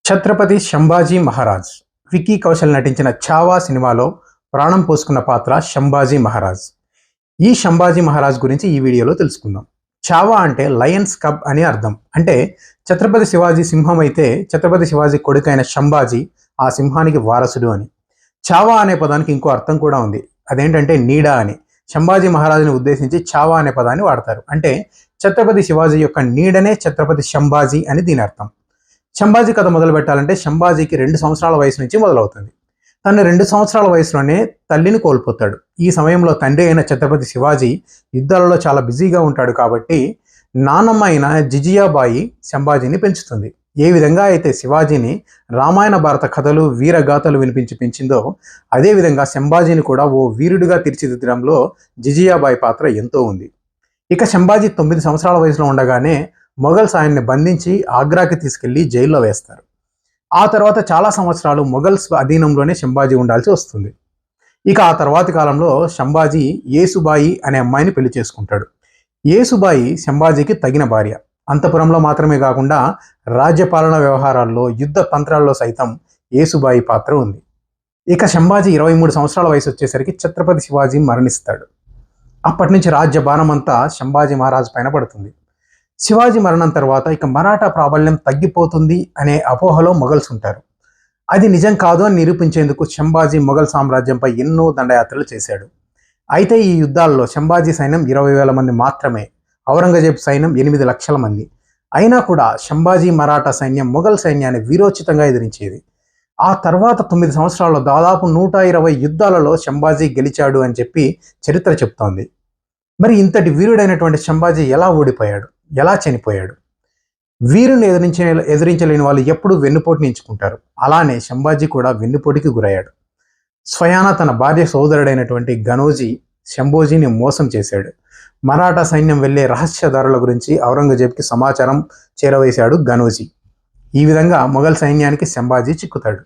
ఛత్రపతి సంభాజీ మహారాజ్ విక్కీ కౌశల్ నటించిన ఛావా సినిమాలో ప్రాణం పోసుకున్న పాత్ర సంభాజీ మహారాజ్. ఈ సంభాజీ మహారాజ్ గురించి ఈ వీడియోలో తెలుసుకుందాం. ఛావా అంటే లయన్స్ కబ్ అని అర్థం. అంటే ఛత్రపతి శివాజీ సింహం అయితే ఛత్రపతి శివాజీ కొడుకైన సంభాజీ ఆ సింహానికి వారసుడు అని. ఛావా అనే పదానికి ఇంకో అర్థం కూడా ఉంది. అదేంటంటే నీడ అని. సంభాజీ మహారాజుని ఉద్దేశించి ఛావా అనే పదాన్ని వాడతారు. అంటే ఛత్రపతి శివాజీ యొక్క నీడనే ఛత్రపతి సంభాజీ అని దీని అర్థం. సంభాజీ కథ మొదలు పెట్టాలంటే సంభాజీకి 2 సంవత్సరాల వయసు నుంచి మొదలవుతుంది. తను 2 సంవత్సరాల వయసులోనే తల్లిని కోల్పోతాడు. ఈ సమయంలో తండ్రి అయిన ఛత్రపతి శివాజీ యుద్ధాలలో చాలా బిజీగా ఉంటాడు కాబట్టి నానమ్మ అయిన జిజియాబాయి సంభాజీని పెంచుతుంది. ఏ విధంగా అయితే శివాజీని రామాయణ భారత కథలు వీరగాథలు వినిపించి పెంచిందో అదేవిధంగా సంభాజీని కూడా ఓ వీరుడిగా తీర్చిదిద్దడంలో జిజియాబాయి పాత్ర ఎంతో ఉంది. ఇక సంభాజీ 9 సంవత్సరాల వయసులో ఉండగానే మొఘల్స్ ఆయన్ని బంధించి ఆగ్రాకి తీసుకెళ్లి జైల్లో వేస్తారు. ఆ తర్వాత చాలా సంవత్సరాలు మొఘల్స్ అధీనంలోనే సంభాజీ ఉండాల్సి వస్తుంది. ఇక ఆ తర్వాతి కాలంలో సంభాజీ యేసుబాయి అనే అమ్మాయిని పెళ్లి చేసుకుంటాడు. యేసుబాయి సంభాజీకి తగిన భార్య. అంతఃపురంలో మాత్రమే కాకుండా రాజ్యపాలన వ్యవహారాల్లో యుద్ధ తంత్రాల్లో సైతం యేసుబాయి పాత్ర ఉంది. ఇక సంభాజీ 23 సంవత్సరాల వయసు వచ్చేసరికి ఛత్రపతి శివాజీ మరణిస్తాడు. అప్పటి నుంచి రాజ్య భారం అంతా సంభాజీ మహారాజ్ పైన పడుతుంది. శివాజీ మరణం తర్వాత ఇక మరాఠా ప్రాబల్యం తగ్గిపోతుంది అనే అపోహలో మొఘల్స్ ఉంటారు. అది నిజం కాదు అని నిరూపించేందుకు సంభాజీ మొఘల్ సామ్రాజ్యంపై ఎన్నో దండయాత్రలు చేశాడు. అయితే ఈ యుద్ధాల్లో సంభాజీ సైన్యం 20,000 మంది మాత్రమే, ఔరంగజేబ్ సైన్యం 8 లక్షల మంది. అయినా కూడా సంభాజీ మరాఠా సైన్యం మొఘల్ సైన్యాన్ని వీరోచితంగా ఎదిరించేది. ఆ తర్వాత 9 సంవత్సరాల్లో దాదాపు 120 యుద్ధాలలో సంభాజీ గెలిచాడు అని చెప్పి చరిత్ర చెప్తోంది. మరి ఇంతటి వీరుడైనటువంటి సంభాజీ ఎలా ఓడిపోయాడు, ఎలా చనిపోయాడు? వీరుని ఎదిరించలేని వాళ్ళు ఎప్పుడూ వెన్నుపోటుని ఎంచుకుంటారు. అలానే సంభాజీ కూడా వెన్నుపోటుకి గురయ్యాడు. స్వయాన తన భార్య సోదరుడైనటువంటి గనోజీ సంభాజీని మోసం చేశాడు. మరాఠా సైన్యం వెళ్లే రహస్యదారుల గురించి ఔరంగజేబ్కి సమాచారం చేరవేశాడు గనోజీ. ఈ విధంగా మొఘల్ సైన్యానికి సంభాజీ చిక్కుతాడు.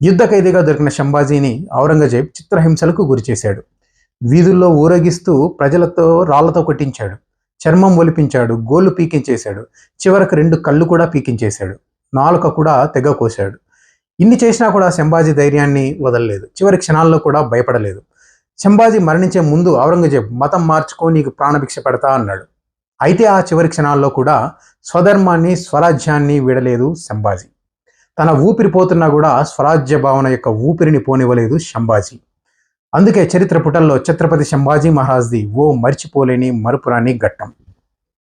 యుద్ధ ఖైదీగా దొరికిన సంభాజీని ఔరంగజేబ్ చిత్రహింసలకు గురి చేశాడు. వీధుల్లో ఊరేగిస్తూ ప్రజలతో రాళ్లతో కొట్టించాడు. చర్మం ఒలిపించాడు, గోళ్లు పీకించేశాడు. చివరకు 2 కళ్ళు కూడా పీకించేశాడు. నాలుక కూడా తెగ కోశాడు. ఇన్ని చేసినా కూడా సంభాజీ ధైర్యాన్ని వదలలేదు. చివరి క్షణాల్లో కూడా భయపడలేదు. సంభాజీ మరణించే ముందు ఔరంగజేబ్ మతం మార్చుకో, నీకు ప్రాణభిక్ష పెడతా అన్నాడు. అయితే ఆ చివరి క్షణాల్లో కూడా స్వధర్మాన్ని స్వరాజ్యాన్ని వీడలేదు సంభాజీ. తన ఊపిరి పోతున్నా కూడా స్వరాజ్య భావన యొక్క ఊపిరిని పోనివ్వలేదు సంభాజీ. అందుకే చరిత్ర పుటల్లో ఛత్రపతి సంభాజీ మహారాజ్ది ఓ మర్చిపోలేని మరుపురాని ఘట్టం.